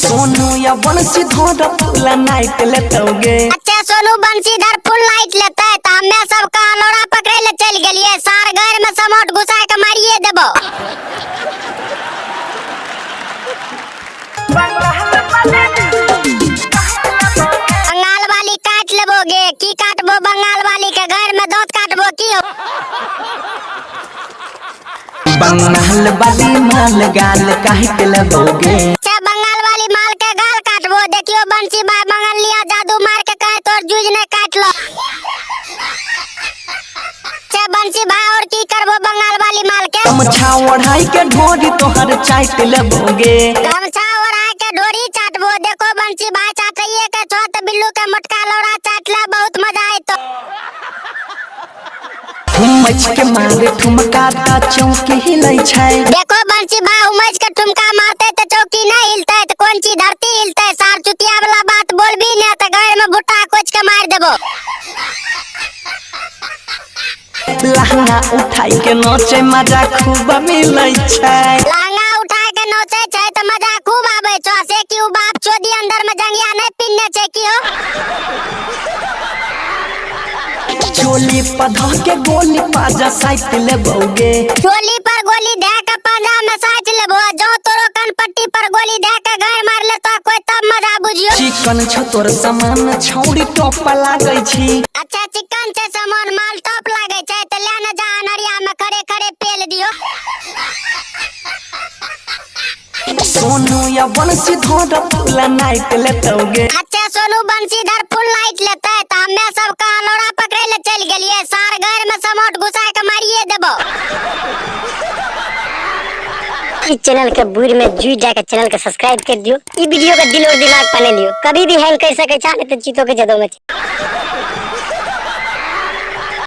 सोनू या Banshidhar full night लेतोगे। अच्छा Sonu Banshidhar full night लेते तो हमें सब का लोड़ा पकड़े ले चल गेलिए। सार घर में समोट घुसा के मारिए देबो। बंगाल वाली काट लेबोगे की काटबो? बंगाल वाली के घर में दांत काटबो की? बंगाल वाली माल गाल काट लेबोगे। अच्छा बंगाल वाली माल के गाल काटबो। देखियो बंसी भाई बंगाल लिया जादू मार के कहे तोर जूझ ने काट लो। अच्छा बंसी भाई और की करबो बंगाल वाली माल के? गमछा ओढ़ाई के ढोरी तोहर चाट लेबोगे। गमछा ओढ़ाई के ढोरी चाटबो। देखो बंसी भाई चाटइए के छोट बिल्लू के मोटका लौड़ा चाट ले, बहुत मजा आई तो। हुमच के मारे ठुमका ता चौकी हिलै छै। देखो बंसी भाई हुमच के ठुमका मारते तो चौकी नहीं हिलते तो कौन ची धरती हिलते। सार चुतिया वाला बात बोलबी ने तो घर में भुट्टा कोच के मार देबो। लहंगा उठाई के नोचे मजा खूब मिलै छै। लहंगा उठाई के नोचे छै तो मजा खूब आवे छ। से क्यों बाप चोदी अंदर में जंगिया नहीं पिन्ने छै की हो? चोली पधा के गोली पाजा साइट लेबोगे। चोली पर गोली दे के पंजा में साइट लेबो। जो तोरो कनपट्टी पर गोली दे के घर मार ले तो कोई तब मजा बुझियो। चिकन छ तोर सामान छौड़ी टॉप लागै छी। अच्छा चिकन से सामान माल टॉप लागे छै तो लेने जा अनरिया में खड़े खड़े पेल दियो। सोनू या बंशीधर फुल नाइट लेतोगे। अच्छा सोनू बंशीधर फुल नाइट लेते तो हमें सब का लोड़ा पकड़े ले चल गेलिए। सार घर में समोट घुसा के मारिए देबो। इस चैनल के बुर में जुड़ जाके चैनल के सब्सक्राइब कर दियो। ई वीडियो का दिल और दिमाग पने लियो। कभी भी हैंग कर सके चाहे तो चीतों के जदों में।